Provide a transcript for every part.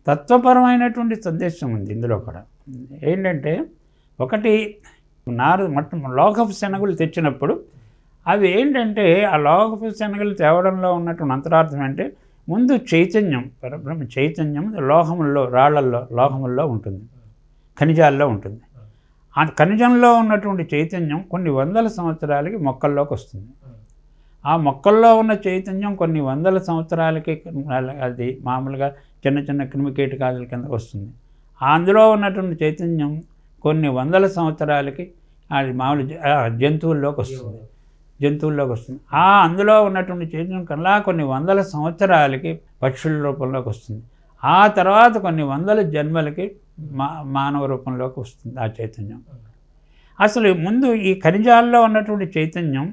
తత్వపరమైనటువంటి సందేశం ఉంది ఇందులో కూడా. ఏంటంటే ఒకటి లోకపు శనగలు తెచ్చినప్పుడు అవి ఏంటంటే ఆ లోకపు శనగలు తేవడంలో ఉన్నటువంటి అంతరార్థం అంటే ముందు చైతన్యం, పరబ్రహ్మ చైతన్యం లోహముల్లో, రాళ్లల్లో, లోహముల్లో ఉంటుంది, ఖనిజాల్లో ఉంటుంది. ఆ ఖనిజంలో ఉన్నటువంటి చైతన్యం కొన్ని వందల సంవత్సరాలకి మొక్కల్లోకి వస్తుంది. ఆ మొక్కల్లో ఉన్న చైతన్యం కొన్ని వందల సంవత్సరాలకి అది మామూలుగా చిన్న చిన్న క్రిమికీటకాదుల కింద వస్తుంది. అందులో ఉన్నటువంటి చైతన్యం కొన్ని వందల సంవత్సరాలకి అది మామూలు జంతువుల్లోకి వస్తుంది. అందులో ఉన్నటువంటి చైతన్యం కల్లా కొన్ని వందల సంవత్సరాలకి పక్షుల రూపంలోకి వస్తుంది. ఆ తర్వాత కొన్ని వందల జన్మలకి మానవ రూపంలోకి వస్తుంది ఆ చైతన్యం. అసలు ముందు ఈ ఖనిజాల్లో ఉన్నటువంటి చైతన్యం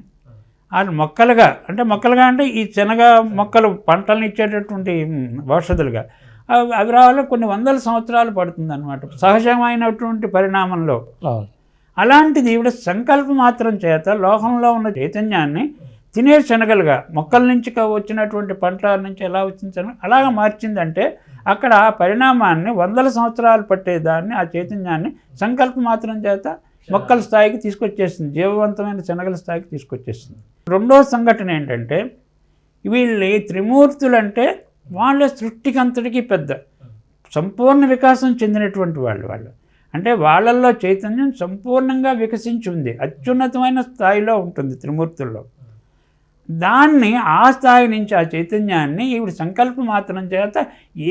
అది మొక్కలుగా అంటే ఈ శనగ మొక్కలు పంటలను ఇచ్చేటటువంటి ఔషధులుగా అవి రావాలని కొన్ని వందల సంవత్సరాలు పడుతుంది అన్నమాట, సహజమైనటువంటి పరిణామంలో. అలాంటిది ఈవిడ సంకల్ప మాత్రం చేత లోకంలో ఉన్న చైతన్యాన్ని తినే శనగలుగా, మొక్కల నుంచి వచ్చినటువంటి పంట నుంచి ఎలా వచ్చింది అలాగా మార్చిందంటే అక్కడ ఆ పరిణామాన్ని వందల సంవత్సరాలు పట్టేదాన్ని ఆ చైతన్యాన్ని సంకల్ప మాత్రం చేత మొక్కల స్థాయికి తీసుకొచ్చేస్తుంది, జీవవంతమైన శనగల స్థాయికి తీసుకొచ్చేస్తుంది. రెండో సంఘటన ఏంటంటే వీళ్ళు త్రిమూర్తులంటే వాళ్ళ సృష్టికంతటికి పెద్ద సంపూర్ణ వికాసం చెందినటువంటి వాళ్ళు అంటే వాళ్ళల్లో చైతన్యం సంపూర్ణంగా వికసించి ఉంది, అత్యున్నతమైన స్థాయిలో ఉంటుంది త్రిమూర్తుల్లో. దాన్ని ఆ స్థాయి నుంచి ఆ చైతన్యాన్ని ఈవిడ సంకల్ప మాత్రం చేత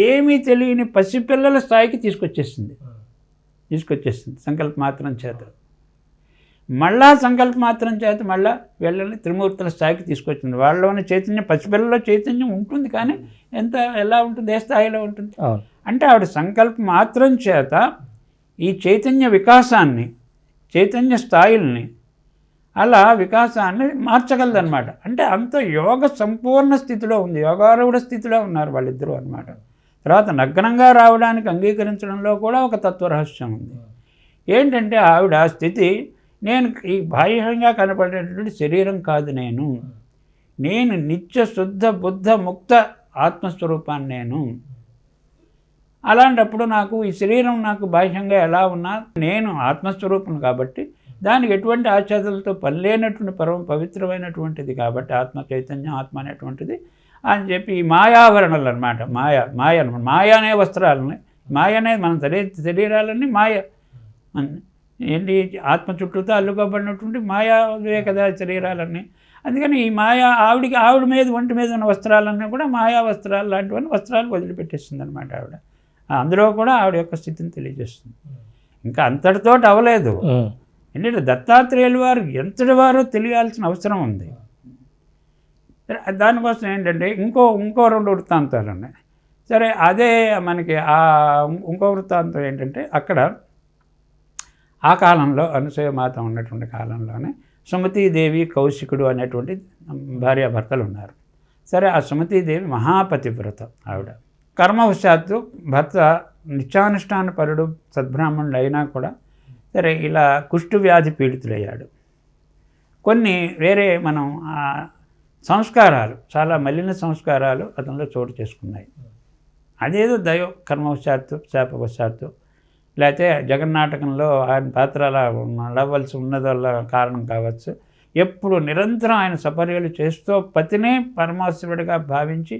ఏమీ తెలియని పసిపిల్లల స్థాయికి తీసుకొచ్చేస్తుంది సంకల్ప మాత్రం చేత. మళ్ళా సంకల్ప మాత్రం చేత మళ్ళీ వీళ్ళని త్రిమూర్తుల స్థాయికి తీసుకొచ్చింది. వాళ్ళలోని చైతన్యం, పసిపిల్లలో చైతన్యం ఉంటుంది కానీ ఎలా ఉంటుంది, ఏ స్థాయిలో ఉంటుంది అంటే ఆవిడ సంకల్ప మాత్రం చేత ఈ చైతన్య వికాసాన్ని, చైతన్య స్థాయిల్ని, అలా వికాసాన్ని మార్చగలదన్నమాట. అంటే అంత యోగ సంపూర్ణ స్థితిలో ఉంది, యోగారూఢ స్థితిలో ఉన్నారు వాళ్ళిద్దరూ అన్నమాట. తర్వాత నగ్నంగా రావడానికి అంగీకరించడంలో కూడా ఒక తత్వరహస్యం ఉంది. ఏంటంటే ఆవిడ స్థితి, నేను ఈ బాహ్యంగా కనపడేటటువంటి శరీరం కాదు, నేను నిత్య శుద్ధ బుద్ధ ముక్త ఆత్మస్వరూపాన్ని నేను. అలాంటప్పుడు నాకు ఈ శరీరం నాకు బాహ్యంగా ఎలా ఉన్నా నేను ఆత్మస్వరూపం కాబట్టి దానికి ఎటువంటి ఆచ్ఛాదలతో పని లేనటువంటి పవిత్రమైనటువంటిది కాబట్టి ఆత్మ చైతన్యం, ఆత్మ అనేటువంటిది అని చెప్పి ఈ మాయావరణలు అనమాట. మాయ అనే వస్త్రాలని, మాయ అనేది మన శరీరాలన్నీ మాయ ఏంటి, ఆత్మ చుట్టూతో అల్లుకోబడినటువంటి మాయావే కదా శరీరాలన్నీ. అందుకని ఈ ఆవిడ మీద ఒంటి మీద ఉన్న వస్త్రాలన్నీ కూడా మాయా వస్త్రాలు లాంటివన్నీ వస్త్రాలు వదిలిపెట్టేస్తుంది అనమాట ఆవిడ. అందులో కూడా ఆవిడ యొక్క స్థితిని తెలియజేస్తుంది. ఇంకా అంతటితో అవ్వలేదు. ఎందుకంటే దత్తాత్రేయుల వారు ఎంతటి వారో తెలియాల్సిన అవసరం ఉంది. దానికోసం ఏంటంటే ఇంకో రెండు వృత్తాంతాలు ఉన్నాయి. సరే, అదే మనకి ఇంకో వృత్తాంతం ఏంటంటే అక్కడ ఆ కాలంలో అనసూయమాత ఉన్నటువంటి కాలంలోనే సుమతీదేవి, కౌశికుడు అనేటువంటి భార్యాభర్తలు ఉన్నారు. సరే, ఆ సుమతీదేవి మహాపతివ్రత ఆవిడ. కర్మవశాత్తు భర్త నిత్యానుష్ఠానపరుడు సద్బ్రాహ్మణుడు అయినా కూడా సరే ఇలా కుష్టు వ్యాధి పీడితులయ్యాడు. కొన్ని వేరే సంస్కారాలు, చాలా మలిన సంస్కారాలు అతనిలో చోటు చేసుకున్నాయి. అదేదో దైవ కర్మవశాత్తు, శాపవశాత్తు, లేకపోతే జగన్నాటకంలో ఆయన పాత్ర అలా నడవలసి ఉన్నది వల్ల కారణం కావచ్చు. ఎప్పుడు నిరంతరం ఆయన సపర్యలు చేస్తూ పతినే పరమాశివుడిగా భావించి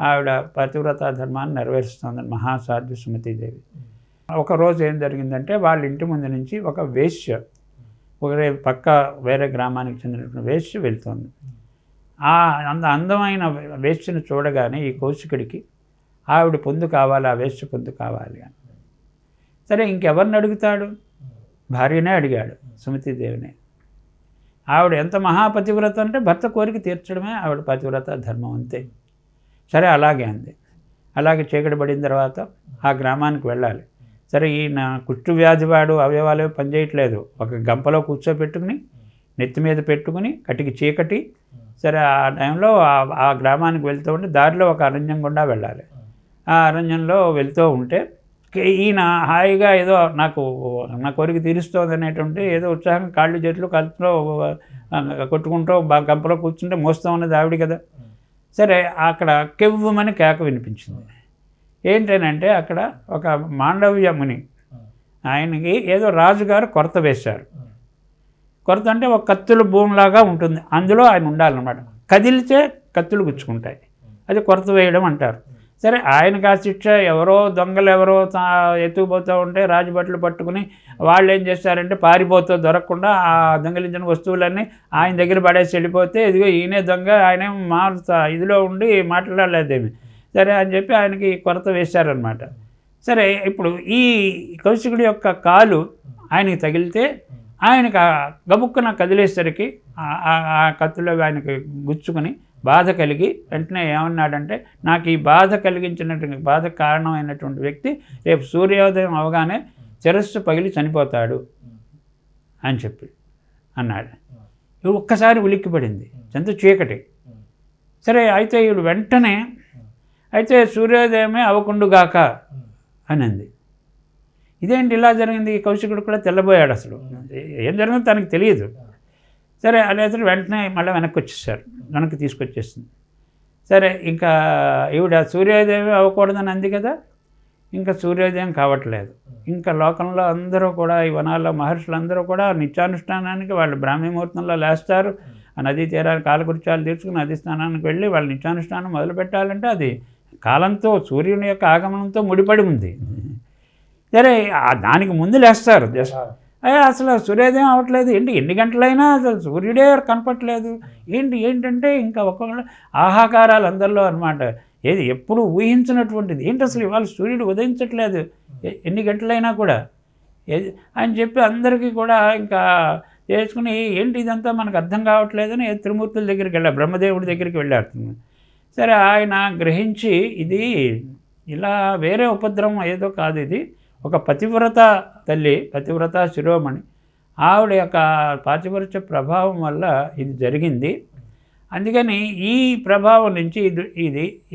ఆవిడ పతివ్రతా ధర్మాన్ని నెరవేరుస్తోందని మహాసాధ్వి సుమతీదేవి. ఒకరోజు ఏం జరిగిందంటే వాళ్ళ ఇంటి ముందు నుంచి ఒక వేశ్య, వేరే గ్రామానికి చెందినటువంటి వేశ్య వెళ్తోంది. అందమైన వేశ్యను చూడగానే ఈ కౌశికుడికి ఆవిడ పొందు కావాలి, ఆ వేశ్య పొందు కావాలి అని. సరే, ఇంకెవరిని అడుగుతాడు? భార్యనే అడిగాడు, సుమతీదేవిని. ఆవిడ ఎంత మహాపతివ్రత అంటే భర్త కోరిక తీర్చడమే ఆవిడ పతివ్రత ధర్మం, అంతే. సరే, అలాగే అంది. అలాగే చీకటి పడిన తర్వాత ఆ గ్రామానికి వెళ్ళాలి. సరే, ఈయన కుష్టు వ్యాధివాడు, అవయవాలు పనిచేయట్లేదు. ఒక గంపలో కూర్చోబెట్టుకుని నెత్తి మీద పెట్టుకుని కటికి చీకటి. సరే, ఆ టైంలో ఆ గ్రామానికి వెళ్తూ ఉంటే దారిలో ఒక అరణ్యం గుండా వెళ్ళాలి. ఆ అరణ్యంలో వెళ్తూ ఉంటే ఈయన హాయిగా ఏదో నా కోరిక తీరుస్తోంది అనేటువంటి ఏదో ఉత్సాహం కాళ్ళు చేతులు కలుపులో కొట్టుకుంటూ గంపలో కూర్చుంటే మోస్తూ ఉన్నది ఆవిడ కదా. సరే, అక్కడ కెవ్వమని కేక వినిపించింది. ఏంటనంటే అక్కడ ఒక మాండవ్య ముని ఆయనకి ఏదో రాజుగారు కొరత వేశారు. కొరత అంటే ఒక కత్తుల భూమిలాగా ఉంటుంది, అందులో ఆయన ఉండాలన్నమాట. కదిలితే కత్తులు గుచ్చుకుంటాయి, అది కొరత వేయడం అంటారు. సరే ఆయనకు ఆ శిక్ష ఎవరో దొంగలు ఎవరో ఎత్తుకుపోతూ ఉంటే రాజభట్లు పట్టుకుని వాళ్ళు ఏం చేస్తారంటే పారిపోతూ దొరకకుండా ఆ దొంగలించిన వస్తువులన్నీ ఆయన దగ్గర పడేసి వెళ్ళిపోతే ఇదిగో ఈయనే దొంగ, ఆయనేం ఇదిలో ఉండి మాట్లాడలేదేమి. సరే అని చెప్పి ఆయనకి కొరత వేశారనమాట. సరే ఇప్పుడు ఈ కౌశికుడి యొక్క కాలు ఆయనకి తగిలితే ఆయనకు గబుక్కున కదిలేసరికి ఆ కత్తులో ఆయనకి గుచ్చుకుని బాధ కలిగి వెంటనే ఏమన్నాడంటే, నాకు ఈ బాధ కలిగించినటువంటి బాధ కారణమైనటువంటి వ్యక్తి రేపు సూర్యోదయం అవగానే శిరస్సు పగిలి చనిపోతాడు అని చెప్పి అన్నాడు. ఇవి ఒక్కసారి ఉలిక్కిపడింది, ఎంత చీకటి. సరే అయితే వీడు వెంటనే అయితే సూర్యోదయమే అవకుండుగాక అని అంది. ఇదేంటి ఇలా జరిగింది? కౌశికుడు కూడా తెల్లబోయాడు, అసలు ఏం జరిగిందో తనకు తెలియదు. సరే అనేది వెంటనే మళ్ళీ వెనక్కి తీసుకొచ్చేసింది. సరే ఇంకా ఈవిడ సూర్యోదయం అవ్వకూడదని అంది కదా, ఇంకా సూర్యోదయం కావట్లేదు. ఇంకా లోకంలో అందరూ కూడా ఈ వనాల్లో మహర్షులందరూ కూడా నిత్యానుష్ఠానానికి వాళ్ళు బ్రాహ్మీ ముహూర్తంలో లేస్తారు. ఆ నదీ తీరాలు కాలకృత్యాలు తీర్చుకుని నదీ స్నానానికి వెళ్ళి వాళ్ళు నిత్యానుష్ఠానం మొదలు పెట్టాలంటే అది కాలంతో సూర్యుని యొక్క ఆగమనంతో ముడిపడి ఉంది. సరే దానికి ముందు లేస్తారు. అసలు సూర్యోదయం అవ్వట్లేదు, ఏంటి ఎన్ని గంటలైనా అసలు సూర్యుడే కనపట్లేదు, ఏంటంటే ఇంకా ఒక్కొక్క ఆహాకారాలు అందరిలో అనమాట. ఏది ఎప్పుడు ఊహించినటువంటిది, ఏంటి అసలు ఇవాళ సూర్యుడు ఉదయించట్లేదు ఎన్ని గంటలైనా కూడా ఏది అని చెప్పి అందరికీ కూడా ఇంకా చేసుకుని ఏంటి ఇదంతా మనకు అర్థం కావట్లేదని త్రిమూర్తుల దగ్గరికి వెళ్ళారు, బ్రహ్మదేవుడి దగ్గరికి వెళ్ళారు. సరే ఆయన గ్రహించి ఇది ఇలా వేరే ఉపద్రవం ఏదో కాదు, ఇది ఒక పతివ్రత తల్లి, పతివ్రత శిరోమణి, ఆవిడ యొక్క పాతివ్రత్య ప్రభావం వల్ల ఇది జరిగింది. అందుకని ఈ ప్రభావం నుంచి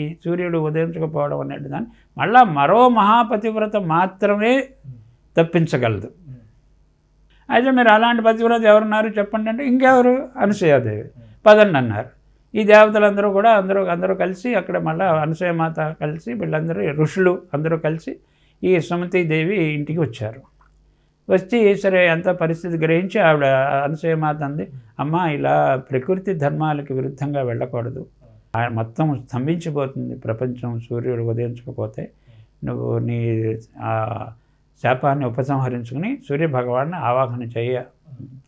ఈ సూర్యుడు ఉదయించకపోవడం అనేది దాన్ని మళ్ళా మరో మహాపతివ్రత మాత్రమే తప్పించగలదు. అయితే మీరు అలాంటి పతివ్రత ఎవరున్నారు చెప్పండి అంటే, ఇంకెవరు, అనసూయాదేవి. పదండి అన్నారు. ఈ దేవతలందరూ కూడా అందరూ కలిసి అక్కడ మళ్ళీ అనసూయమాత కలిసి వీళ్ళందరూ ఋషులు అందరూ కలిసి ఈ సుమతీదేవి ఇంటికి వచ్చారు. వచ్చి సరే అంత పరిస్థితి గ్రహించి ఆవిడ అనసూయమాత అంది, అమ్మ ఇలా ప్రకృతి ధర్మాలకి విరుద్ధంగా వెళ్ళకూడదు, మొత్తం స్తంభించిపోతుంది ప్రపంచం సూర్యుడు ఉదయించకపోతే. నువ్వు నీ శాపాన్ని ఉపసంహరించుకుని సూర్యభగవాన్ని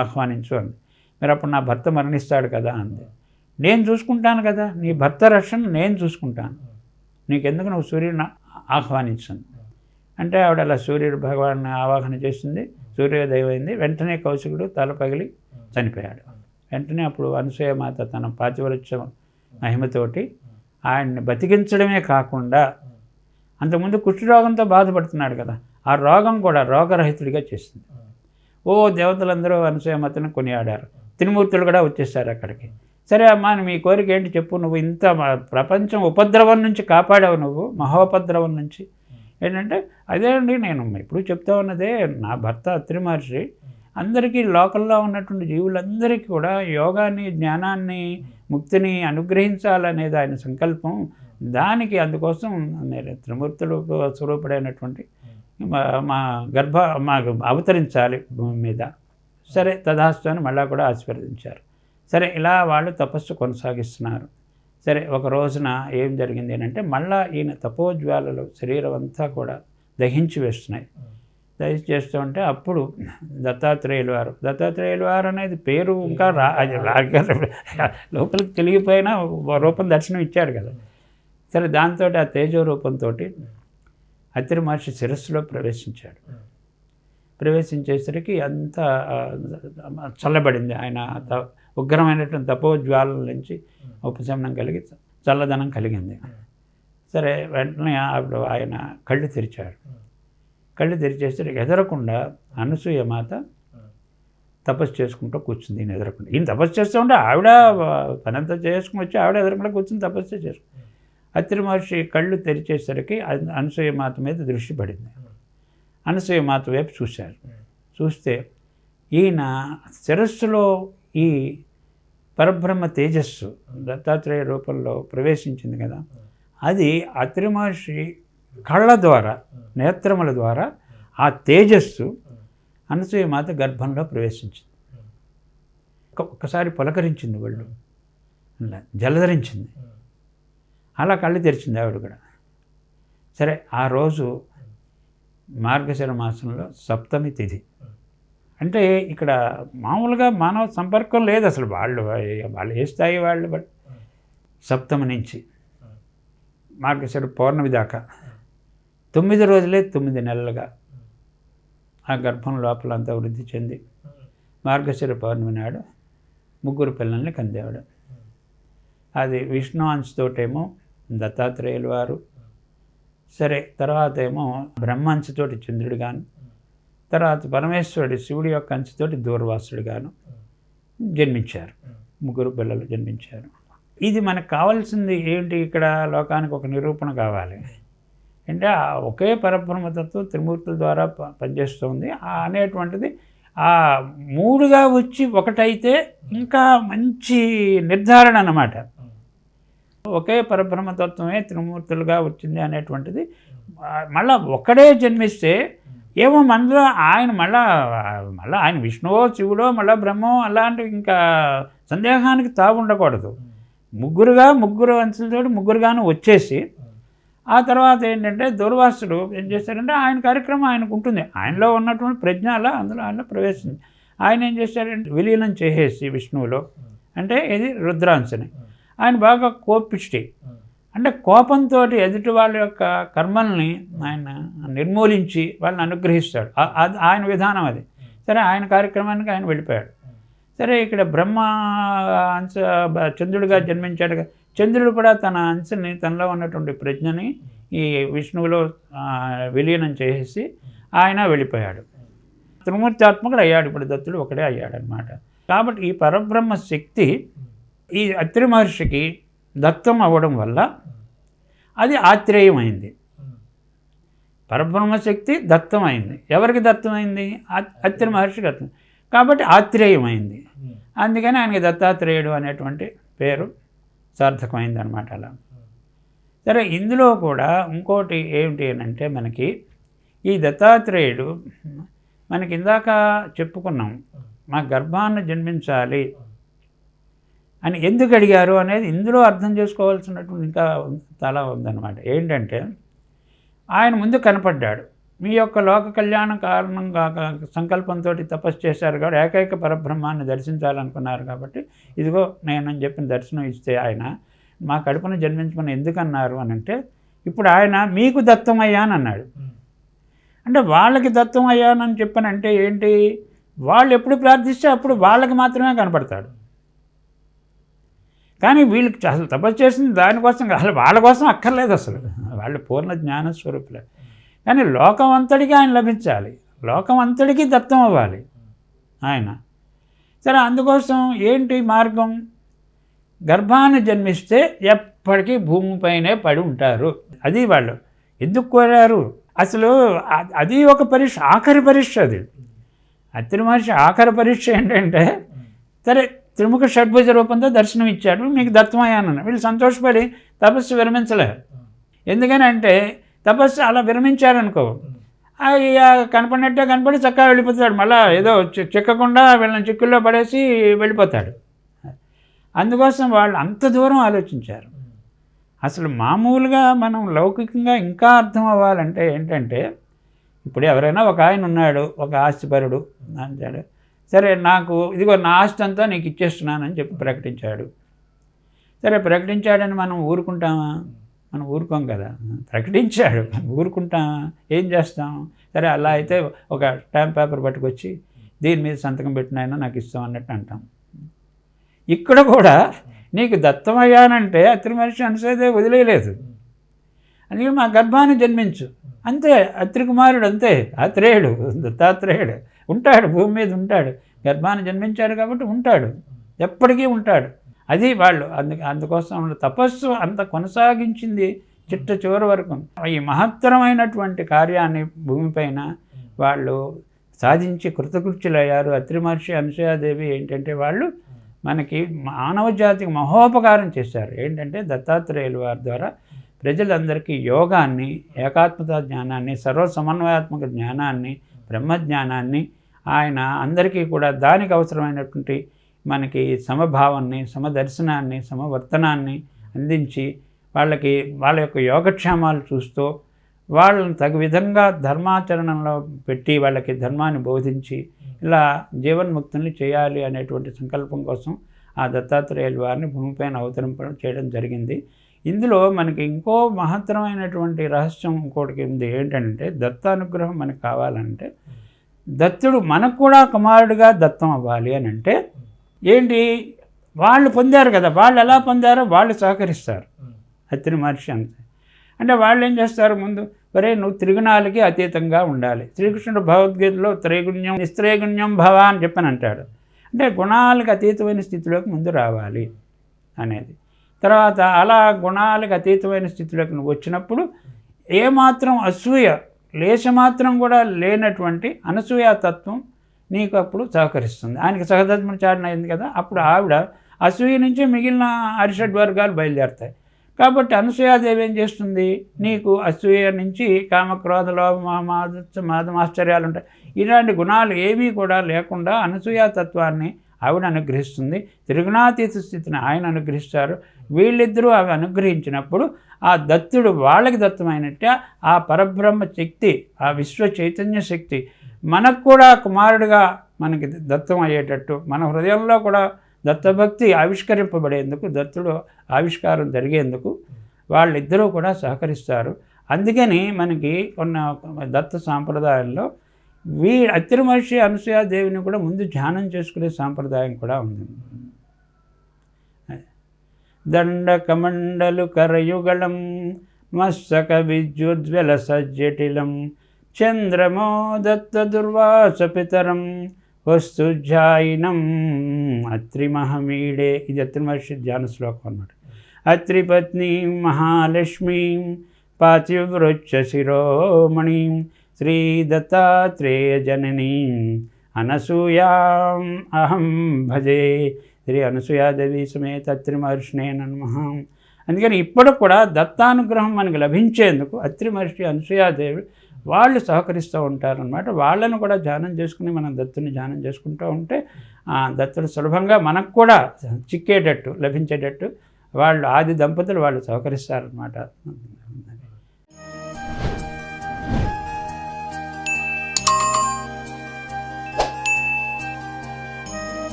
ఆహ్వానించు అంది. మీరు అప్పుడు నా భర్త మరణిస్తాడు కదా అంది. నేను చూసుకుంటాను కదా, నీ భర్త రక్షణ నేను చూసుకుంటాను, నీకెందుకు నువ్వు సూర్యుడిని ఆహ్వానించండి అంటే ఆవిడ అలా సూర్యుడు భగవాన్ని ఆవాహన చేసింది. సూర్యోదయం అయింది. వెంటనే కౌశికుడు తల పగిలి చనిపోయాడు. వెంటనే అప్పుడు అనసూయమాత తన పాతివ్రత్య మహిమతోటి ఆయన్ని బతికించడమే కాకుండా, అంతకుముందు కుష్ఠరోగంతో బాధపడుతున్నాడు కదా, ఆ రోగం కూడా రోగరహితుడిగా చేసింది. దేవతలందరూ అనసూయమాతను కొనియాడారు. త్రిమూర్తులు కూడా వచ్చేసారు అక్కడికి. సరే అమ్మా, మీ కోరిక ఏంటి చెప్పు, నువ్వు ఇంత ప్రపంచం ఉపద్రవం నుంచి కాపాడావు, నువ్వు మహోపద్రవం నుంచి. ఏంటంటే అదే అండి, నేను ఎప్పుడు చెప్తా ఉన్నదే, నా భర్త అత్రి మహర్షి అందరికీ లోకల్లో ఉన్నటువంటి జీవులందరికీ కూడా యోగాన్ని, జ్ఞానాన్ని, ముక్తిని అనుగ్రహించాలనేది ఆయన సంకల్పం. దానికి అందుకోసం నేను త్రిమూర్తులు స్వరూపుడైనటువంటి మాకు అవతరించాలి భూమి మీద. సరే తదాస్తు అని మళ్ళా కూడా ఆశీర్వదించారు. సరే ఇలా వాళ్ళు తపస్సు కొనసాగిస్తున్నారు. సరే ఒక రోజున ఏం జరిగింది అంటే, మళ్ళా ఈయన తపోజ్వాలలు శరీరం అంతా కూడా దహించి వేస్తున్నాయి. చేస్తూ ఉంటే అప్పుడు దత్తాత్రేయుల వారు అనేది పేరు ఇంకా లోపలికి తెలిగిపోయినా రూపం దర్శనం ఇచ్చాడు కదా. సరే దాంతో ఆ తేజో రూపంతో అత్రి మహర్షి శిరస్సులో ప్రవేశించాడు. ప్రవేశించేసరికి అంతా చల్లబడింది. ఆయన ఉగ్రమైనటువంటి తపోజ్వాలల నుంచి ఉపశమనం కలిగి చల్లదనం కలిగింది. సరే వెంటనే ఆయన కళ్ళు తెరిచాడు. కళ్ళు తెరిచేసరికి ఎదరకుండా అనసూయమాత తపస్సు చేసుకుంటూ కూర్చుంది. ఈయన ఎదరకుండా, ఈయన తపస్సు చేస్తూ ఉంటే ఆవిడ పనంతా చేసుకుని వచ్చి ఆవిడ ఎదరకుండా కూర్చుని తపస్సు చేసుకుంది. అత్రి మహర్షి కళ్ళు తెరిచేసరికి అనసూయమాత మీద దృష్టి పడింది. అనసూయమాత వైపు చూశారు. చూస్తే ఈయన శిరస్సులో ఈ పరబ్రహ్మ తేజస్సు దత్తాత్రేయ రూపంలో ప్రవేశించింది కదా, అది అత్రి మహర్షి కళ్ళ ద్వారా, నేత్రముల ద్వారా ఆ తేజస్సు అనసూయమాత గర్భంలో ప్రవేశించింది. ఒక్కసారి పులకరించింది, వాళ్ళు అలా జలధరించింది, అలా కళ్ళు తెరిచింది ఆవిడ కూడా. సరే, ఆ రోజు మార్గశిర మాసంలో సప్తమి తిథి. అంటే ఇక్కడ మామూలుగా మానవ సంపర్కం లేదు అసలు, వాళ్ళు ఏ స్థాయి వాళ్ళు. బట్ సప్తమి నుంచి మార్గశిర పౌర్ణమి దాకా 9 రోజులే 9 నెలలుగా ఆ గర్భం లోపల అంతా వృద్ధి చెంది మార్గశిర పౌర్ణమి నాడు 3 పిల్లల్ని కందేవాడు. అది విష్ణు అంశతోటేమో దత్తాత్రేయులు వారు, సరే తర్వాత ఏమో బ్రహ్మ అంశతోటి చంద్రుడు గాను, తర్వాత పరమేశ్వరుడు శివుడి యొక్క అంశతోటి దూర్వాసుడు గాను జన్మించారు. 3 పిల్లలు జన్మించారు. ఇది మనకు కావాల్సింది ఏంటి? ఇక్కడ లోకానికి ఒక నిరూపణ కావాలి అంటే ఒకే పరబ్రహ్మతత్వం త్రిమూర్తుల ద్వారా పనిచేస్తుంది అనేటువంటిది ఆ 3గా వచ్చి ఒకటైతే ఇంకా మంచి నిర్ధారణ అన్నమాట. ఒకే పరబ్రహ్మతత్వమే త్రిమూర్తులుగా వచ్చింది అనేటువంటిది. మళ్ళా ఒక్కడే జన్మిస్తే ఏమో మనలో ఆయన మళ్ళా ఆయన విష్ణువో శివుడో మళ్ళా బ్రహ్మో అలాంటి ఇంకా సందేహానికి తావు ఉండకూడదు. 3 అంశాలతో 3గాను వచ్చేసి ఆ తర్వాత ఏంటంటే దూర్వాసుడు ఏం చేశారంటే ఆయన కార్యక్రమం ఆయనకు ఉంటుంది, ఆయనలో ఉన్నటువంటి ప్రజ్ఞ అలా ఆయనలో ప్రవేశించి ఆయన ఏం చేశారంటే విలీనం చేసేసి విష్ణువులో, అంటే ఇది రుద్రాంశని ఆయన బాగా కోపిష్టి, అంటే కోపంతో ఎదుటి వాళ్ళ యొక్క కర్మల్ని ఆయన నిర్మూలించి వాళ్ళని అనుగ్రహిస్తాడు. అది ఆయన విధానం అది. సరే, ఆయన కార్యక్రమానికి ఆయన వెళ్ళిపోయాడు. సరే, ఇక్కడ బ్రహ్మ అంశ చంద్రుడిగా జన్మించాడు. చంద్రుడు కూడా తన అంశని, తనలో ఉన్నటువంటి ప్రజ్ఞని ఈ విష్ణువులో విలీనం చేసేసి ఆయన వెళ్ళిపోయాడు. త్రిమూర్తాత్మకుడు అయ్యాడు. ఇప్పుడు దత్తుడు ఒకడే అయ్యాడు అనమాట. కాబట్టి ఈ పరబ్రహ్మ శక్తి ఈ అత్రి మహర్షికి దత్తం అవ్వడం వల్ల అది ఆత్రేయమైంది. పరబ్రహ్మశక్తి దత్తం అయింది. ఎవరికి దత్తమైంది? అత్రి మహర్షికి దత్తం. కాబట్టి ఆత్రేయమైంది. అందుకని ఆయనకి దత్తాత్రేయుడు అనేటువంటి పేరు సార్థకమైంది అనమాట. అలా సరే, ఇందులో కూడా ఇంకోటి ఏమిటి అంటే మనకి ఈ దత్తాత్రేయుడు మనకి ఇందాక చెప్పుకున్నాం, మా గర్భాన్ని జన్మించాలి అని ఎందుకు అడిగారు అనేది ఇందులో అర్థం చేసుకోవాల్సినటువంటి ఇంకా చాలా ఉందన్నమాట. ఏంటంటే ఆయన ముందు కనపడ్డాడు. మీ యొక్క లోక కళ్యాణ కారణంగా సంకల్పంతో తపస్సు చేశారు కాబట్టి ఏకైక పరబ్రహ్మాన్ని దర్శించాలనుకున్నారు కాబట్టి ఇదిగో నేనని చెప్పిన దర్శనం ఇస్తే ఆయన మా కడుపును జన్మించమని ఎందుకన్నారు అని అంటే, ఇప్పుడు ఆయన మీకు దత్తమయ్యాను అన్నాడు. అంటే వాళ్ళకి దత్తం అయ్యానని చెప్పానంటే ఏంటి? వాళ్ళు ఎప్పుడు ప్రార్థిస్తే అప్పుడు వాళ్ళకి మాత్రమే కనపడతాడు. కానీ వీళ్ళకి అసలు తపస్సు చేసింది దానికోసం, అసలు వాళ్ళ కోసం అక్కర్లేదు, అసలు వాళ్ళు పూర్ణ జ్ఞానస్వరూపులే. కానీ లోకం అంతటికీ ఆయన లభించాలి, లోకం అంతటికీ దత్తం అవ్వాలి ఆయన. సరే, అందుకోసం ఏంటి మార్గం? గర్భాన్ని జన్మిస్తే ఎప్పటికీ భూమిపైనే పడి ఉంటారు. అది వాళ్ళు ఎందుకు కోరారు? అసలు అది ఒక పరీక్ష, ఆఖరి పరీక్ష. అది అత్రి మహర్షి ఆఖరి పరీక్ష ఏంటంటే, సరే త్రిముఖ షడ్భుజ రూపంతో దర్శనం ఇచ్చాడు, మీకు దత్తమయ్యానన్న. వీళ్ళు సంతోషపడి తపస్సు విరమించలేరు. ఎందుకని అంటే తపస్సు అలా విరమించారనుకో, కనపడినట్టే కనపడి చక్కగా వెళ్ళిపోతాడు. మళ్ళీ ఏదో చిక్కకుండా వీళ్ళని చిక్కుల్లో పడేసి వెళ్ళిపోతాడు. అందుకోసం వాళ్ళు అంత దూరం ఆలోచించారు. అసలు మామూలుగా మనం లౌకికంగా ఇంకా అర్థం అవ్వాలంటే ఏంటంటే, ఇప్పుడు ఎవరైనా ఒక ఆయన ఉన్నాడు, ఒక ఆస్తిపరుడు అంటాడు, సరే నాకు ఇదిగో నా ఆస్తి అంతా నీకు ఇచ్చేస్తున్నానని చెప్పి ప్రకటించాడు. సరే, ప్రకటించాడని మనం ఊరుకుంటామా? మనం ఊరుకోం కదా. ప్రకటించాడు, ఊరుకుంటామా? ఏం చేస్తాం? సరే, అలా అయితే ఒక స్టాంప్ పేపర్ పట్టుకొచ్చి దీని మీద సంతకం పెట్టినైనా నాకు ఇస్తాం అన్నట్టు అంటాం. ఇక్కడ కూడా నీకు దత్తమయ్యానంటే అత్రి మహర్షి అనుసైతే వదిలేయలేదు. అందుకే మా గర్భాన్ని జన్మించు అంతే. అత్రి కుమారుడు అంతే, ఆత్రేయుడు, దత్తాత్రేయుడు ఉంటాడు, భూమి మీద ఉంటాడు. గర్భాన్ని జన్మించాడు కాబట్టి ఉంటాడు, ఎప్పటికీ ఉంటాడు. అది వాళ్ళు అందుకోసం తపస్సు అంత కొనసాగించింది చిట్ట చివరి వరకు. ఈ మహత్తరమైనటువంటి కార్యాన్ని భూమిపైన వాళ్ళు సాధించి కృతకృత్యులయ్యారు. అత్రి మహర్షి, అనసూయాదేవి ఏంటంటే వాళ్ళు మనకి మానవ జాతికి మహోపకారం చేశారు. ఏంటంటే దత్తాత్రేయుల వారి ద్వారా ప్రజలందరికీ యోగాన్ని, ఏకాత్మత జ్ఞానాన్ని, సర్వసమన్వయాత్మక జ్ఞానాన్ని, బ్రహ్మజ్ఞానాన్ని ఆయన అందరికీ కూడా దానికి అవసరమైనటువంటి మనకి సమభావాన్ని, సమదర్శనాన్ని, సమవర్తనాన్ని అందించి వాళ్ళకి వాళ్ళ యొక్క యోగక్షేమాలు చూస్తూ వాళ్ళని తగు విధంగా ధర్మాచరణలో పెట్టి వాళ్ళకి ధర్మాన్ని బోధించి ఇలా జీవన్ముక్తుల్ని చేయాలి అనేటువంటి సంకల్పం కోసం ఆ దత్తాత్రేయుల వారిని భూమిపైన అవతరింపడం చేయడం జరిగింది. ఇందులో మనకి ఇంకో మహత్తరమైనటువంటి రహస్యం ఇంకోటికి ఉంది. ఏంటంటే దత్తానుగ్రహం మనకు కావాలంటే దత్తుడు మనకు కూడా కుమారుడిగా దత్తం అవ్వాలి అని అంటే ఏంటి, వాళ్ళు పొందారు కదా, వాళ్ళు ఎలా పొందారో వాళ్ళు సహకరిస్తారు. అత్రి మహర్షి అంతే. అంటే వాళ్ళు ఏం చేస్తారు, ముందు వరే నువ్వు త్రిగుణాలకి అతీతంగా ఉండాలి. శ్రీకృష్ణుడు భగవద్గీతలో త్రైగుణ్యం నిస్త్రైగుణ్యం భవ అని చెప్పని అంటాడు. అంటే గుణాలకు అతీతమైన స్థితిలోకి ముందు రావాలి అనేది. తర్వాత అలా గుణాలకు అతీతమైన స్థితిలోకి నువ్వు వచ్చినప్పుడు ఏమాత్రం అసూయ లేశమాత్రం కూడా లేనటువంటి అనసూయాతత్వం నీకు అప్పుడు సహకరిస్తుంది. ఆయనకి సహధర్మచారణ అయింది కదా, అప్పుడు ఆవిడ అసూయ నుంచి మిగిలిన అరిషడ్ వర్గాలు బయలుదేరుతాయి. కాబట్టి అనసూయాదేవి ఏం చేస్తుంది, నీకు అసూయ నుంచి కామక్రోధ లోభ మాదమాశ్చర్యాలు ఉంటాయి. ఇలాంటి గుణాలు ఏమీ కూడా లేకుండా అనసూయాతత్వాన్ని ఆవిడ అనుగ్రహిస్తుంది. త్రిగుణాతీత స్థితిని ఆయన అనుగ్రహిస్తారు. వీళ్ళిద్దరూ అవి అనుగ్రహించినప్పుడు ఆ దత్తుడు వాళ్ళకి దత్తమైనట్టే ఆ పరబ్రహ్మ శక్తి, ఆ విశ్వ చైతన్య శక్తి మనకు కూడా కుమారుడిగా మనకి దత్తం అయ్యేటట్టు, మన హృదయంలో కూడా దత్తభక్తి ఆవిష్కరింపబడేందుకు, దత్తుడు ఆవిష్కారం జరిగేందుకు వాళ్ళిద్దరూ కూడా సహకరిస్తారు. అందుకని మనకి కొన్ని దత్త సాంప్రదాయంలో అత్రి మహర్షి అనసూయాదేవిని కూడా ముందు ధ్యానం చేసుకునే సాంప్రదాయం కూడా ఉంది. దండకమండలు కరయుగళం మస్తక విద్యుజ్వల సజ్జటిలం చంద్రమో దత్త దుర్వాస పితరం వస్తుధ్యాయినం అత్రిమహమీడే. ఇది అత్రి మహర్షి ధ్యాన శ్లోకం అన్నమాట. అత్రిపత్నీం మహాలక్ష్మీం పాతివృచ్చ శిరోమణిం శ్రీ దత్తాత్రేయ జననీం అనసూయాం అహం భజే. శ్రీ అనసూయాదేవి సమేత అత్రి మహర్షినే నమః. అందుకని ఇప్పుడు కూడా దత్తానుగ్రహం మనకు లభించేందుకు అత్రి మహర్షి అనసూయాదేవి వాళ్ళు సహకరిస్తూ ఉంటారనమాట. వాళ్ళను కూడా ధ్యానం చేసుకుని మనం దత్తుని ధ్యానం చేసుకుంటూ ఉంటే దత్తుడు సులభంగా మనకు కూడా చిక్కేటట్టు, లభించేటట్టు వాళ్ళు ఆది దంపతులు వాళ్ళు సహకరిస్తారనమాట.